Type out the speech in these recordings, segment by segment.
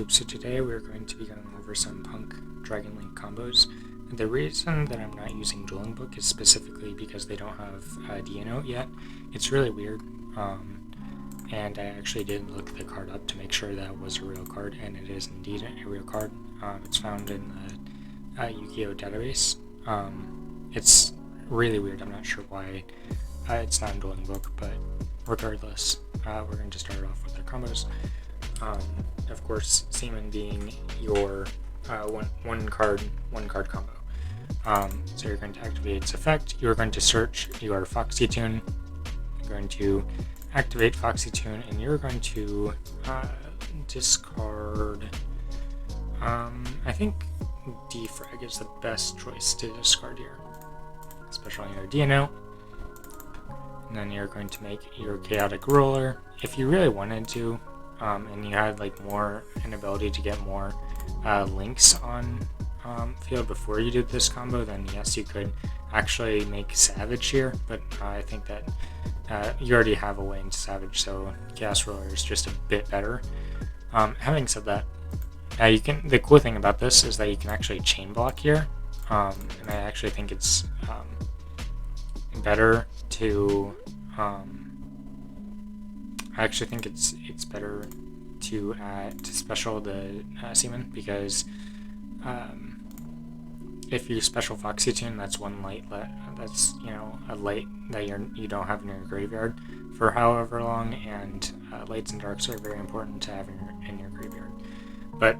So today we're going to be going over some Punk Dragonlink combos. The reason that I'm not using Dueling Book is specifically because they don't have DNO yet. It's really weird, and I actually did look the card up to make sure that was a real card, and it is indeed a real card. It's found in the Yu-Gi-Oh database. It's really weird. I'm not sure why it's not in Dueling Book, but regardless, we're going to start off with our combos. Of course, Seaman being your one card combo. So you're going to activate its effect. You're going to search your Foxy Tune. You're going to activate Foxy Tune, and you're going to discard. I think Defrag is the best choice to discard here, especially on your DNO. And then you're going to make your Chaotic Ruler. If you really wanted to, and you had like an ability to get more links on field before you did this combo, then yes, you could actually make Savage here, but I think that you already have a way into Savage, so Chaos Ruler is just a bit better. Having said that, the cool thing about this is that you can actually chain block here, and I actually think it's better to I actually think it's better to special the Seaman, because if you special Foxy Tune, that's one light that's a light that you don't have in your graveyard for however long, and lights and darks are very important to have in your graveyard. But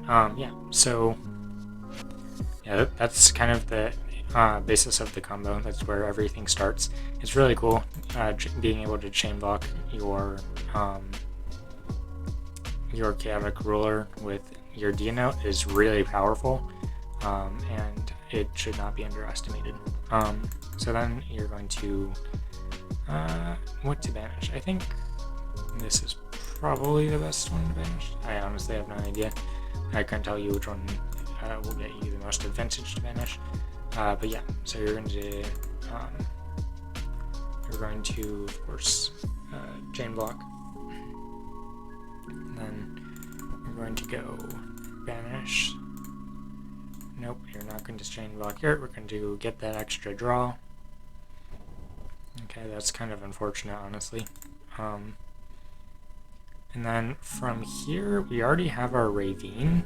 so that's kind of the basis of the combo. That's where everything starts. It's really cool being able to chain block your Chaotic Ruler with your DNO is really powerful, and it should not be underestimated. So then you're going to what to banish. I think this is probably the best one to banish. I honestly have no idea. I can't tell you which one will get you the most advantage to banish. But yeah, so you're going to of course chain block, and then you're going to go banish. Nope, you're not going to chain block here. We're going to get that extra draw. Okay, that's kind of unfortunate, honestly. And then from here, we already have our Ravine,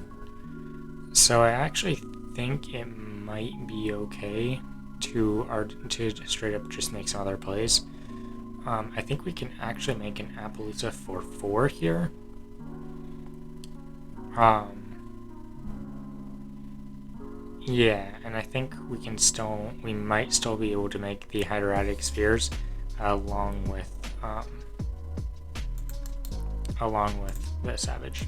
so I actually think it might be okay to straight up just make some other plays. I think we can actually make an Appaloosa for 4 here. Yeah, and I think we might still be able to make the Hydratic Spheres along with the Savage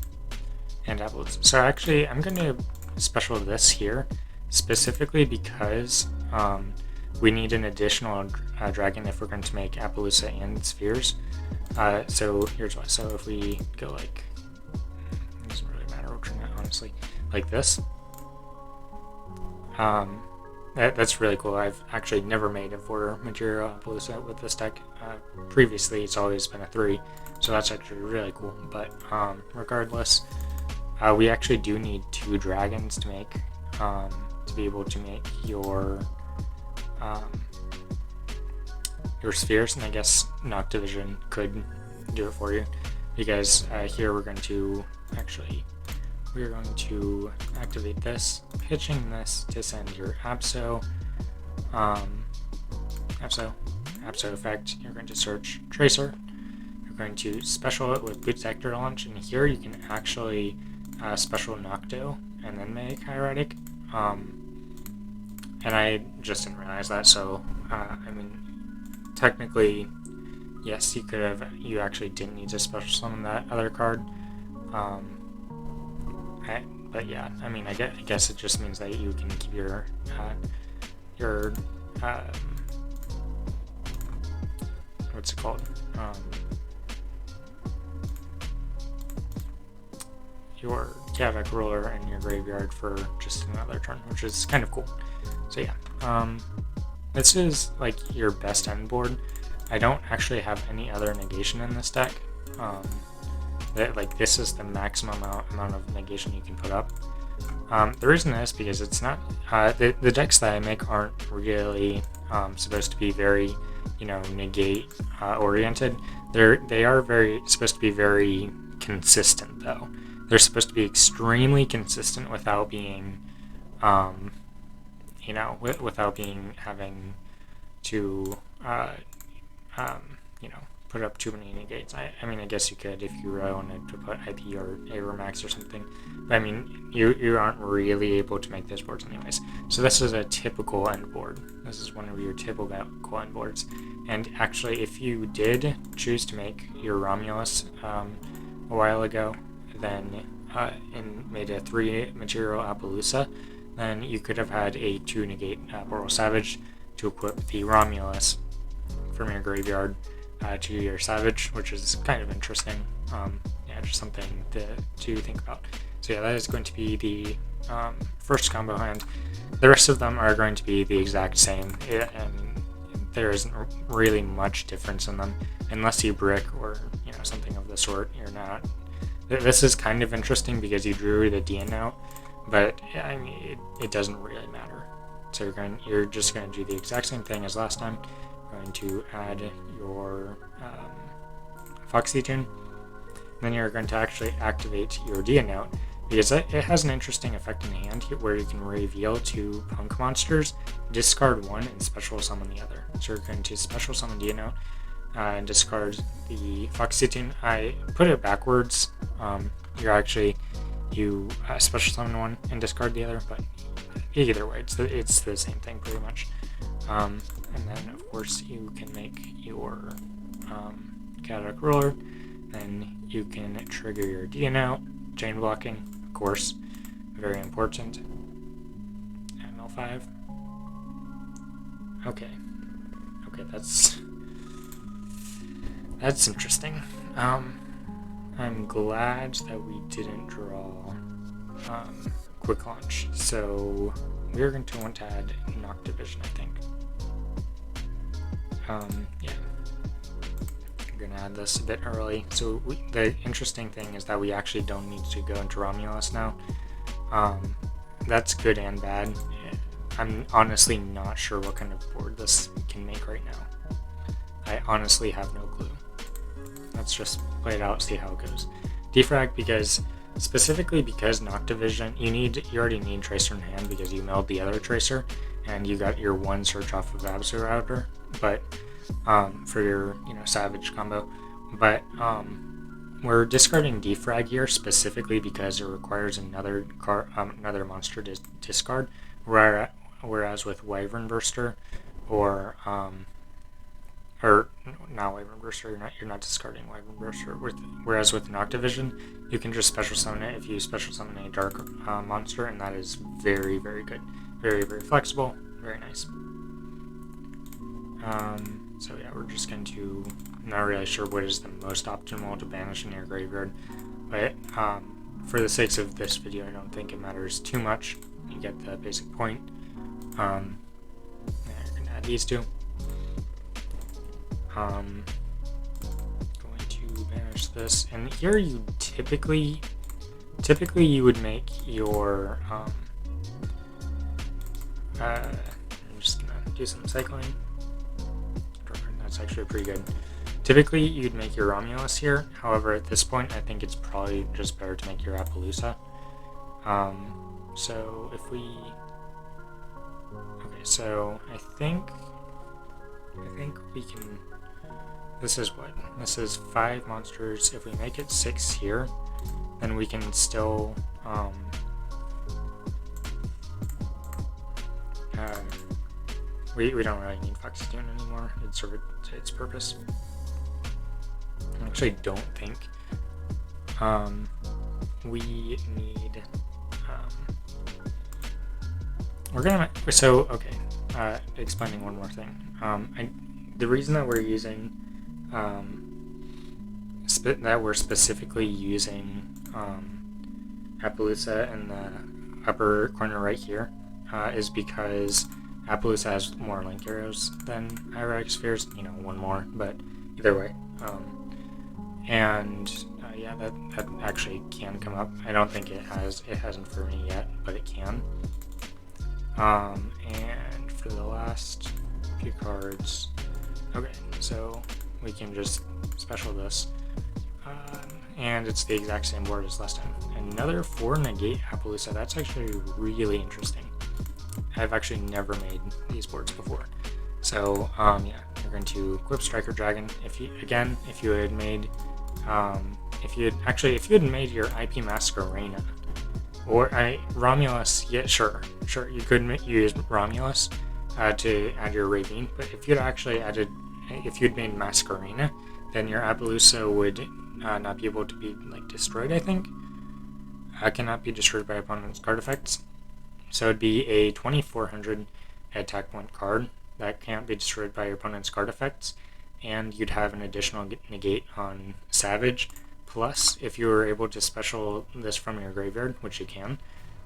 and Appaloosa. So actually, I'm going to special this here specifically because we need an additional dragon if we're going to make Appaloosa and Spheres. So here's why. So if we go like, it doesn't really matter which one, honestly, like this. That's really cool. I've actually never made a 4 material Appaloosa with this deck. Previously, it's always been a 3, so that's actually really cool. But regardless, we actually do need 2 dragons to make to be able to make your spheres, and I guess Noctivision could do it for you, because here we're going to activate this, pitching this to send your Abso effect. You're going to search Tracer. You're going to special it with Boot Sector Launch, and here you can actually special Nocto and then make Hieratic. And I just didn't realize that, so I mean, technically, yes, you actually didn't need to special summon that other card. But yeah, I mean, I guess it just means that you can keep your what's it called? Your Chaotic Ruler in your graveyard for just another turn, which is kind of cool. So yeah, this is like your best end board. I don't actually have any other negation in this deck. like this is the maximum amount of negation you can put up. The reason is because it's not the decks that I make aren't really supposed to be very, negate oriented. They are supposed to be very consistent though. They're supposed to be extremely consistent without being, without having to, put up too many negates. I mean, I guess you could if you really wanted to put IP or Aeromax or something. But I mean, you aren't really able to make those boards anyways. So this is a typical end board. This is one of your typical end boards. And actually, if you did choose to make your Romulus a while ago, then and made a 3 material Appaloosa, then you could have had a 2 negate Boral Savage to equip the Romulus from your graveyard to your Savage, which is kind of interesting. Just something to think about. So yeah, that is going to be the first combo hand. The rest of them are going to be the exact same, and there isn't really much difference in them, unless you brick or something of the sort. You're not. This is kind of interesting because you drew the DN out, but I mean it doesn't really matter. So you're just going to do the exact same thing as last time. Going to add your Foxy Tune. Then you're going to actually activate your DN out, because it has an interesting effect in hand where you can reveal 2 punk monsters, discard one, and special summon the other. So you're going to special summon DN out and discard the Foxy Tune. I put it backwards. You special summon one and discard the other, but either way, it's the same thing pretty much. And then of course you can make your Cataract Roller. Then you can trigger your DN out, chain blocking, of course, very important. ML5. Okay, that's interesting. I'm glad that we didn't draw Quick Launch, so we're going to want to add Noctivision, I think. Yeah. We're going to add this a bit early. So the interesting thing is that we actually don't need to go into Romulus now. That's good and bad. I'm honestly not sure what kind of board this can make right now. I honestly have no clue. Let's just play it out, see how it goes. Defrag specifically because Noctivision, you already need Tracer in hand because you milled the other Tracer and you got your 1 search off of Absolouter, but for your Savage combo. But we're discarding Defrag here specifically because it requires another monster to discard, whereas with Wyvern Burster or not Wyvern Burster, you're not discarding Wyvern Burster. Whereas with Noctivision, you can just special summon it if you special summon a dark monster, and that is very, very good. Very, very flexible, very nice. So yeah, we're just going to, I'm not really sure what is the most optimal to banish in your graveyard, but for the sakes of this video, I don't think it matters too much. You get the basic point. Yeah, you're going to add these two. Going to banish this, and here you typically you would make your I'm just gonna do some cycling. That's actually pretty good. Typically you'd make your Romulus here, however at this point I think it's probably just better to make your Appaloosa. So if we so I think we can. This is 5 monsters. If we make it 6 here, then we can still we don't really need Foxy Tune anymore. It served its purpose. I actually don't think we need we're gonna explaining one more thing. The reason that we're using we're specifically using Appaloosa in the upper corner right here is because Appaloosa has more link arrows than Hyrax Spheres, one more, but either way. And yeah, that actually can come up. I don't think it hasn't for me yet, but it can. And for the last few cards, okay, so we can just special this. And it's the exact same board as last time. Another 4 negate Appaloosa. That's actually really interesting. I've actually never made these boards before. So yeah, you're going to equip Striker Dragon. If you had made if you had made your IP Masquerena or Romulus, yeah, sure, you could use Romulus to add your Ravine. But if you'd made Masquerena, then your Appaloosa would not be able to be destroyed. I think cannot be destroyed by opponent's card effects. So it'd be a 2400 attack point card that can't be destroyed by your opponent's card effects, and you'd have an additional negate on Savage. Plus, if you were able to special this from your graveyard, which you can,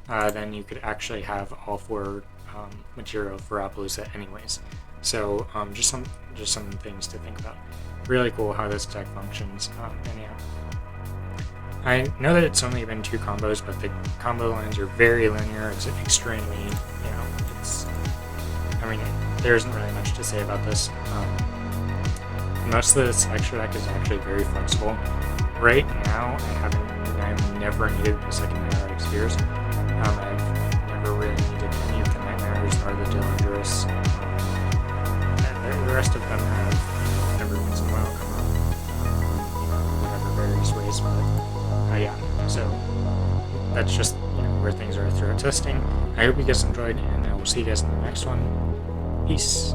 then you could actually have all 4 material for Appaloosa anyways. So just some things to think about. Really cool how this deck functions. And yeah, I know that it's only been 2 combos, but the combo lines are very linear. It's extremely, there isn't really much to say about this. Most of this extra deck is actually very flexible. Right now, I've never needed the second Nightmare Spheres. I've never really needed any of the Nightmares or the Dillingerous. The rest of them have every once in a while come up, whatever various ways, but yeah. So that's just where things are throughout testing. I hope you guys enjoyed, and I will see you guys in the next one. Peace.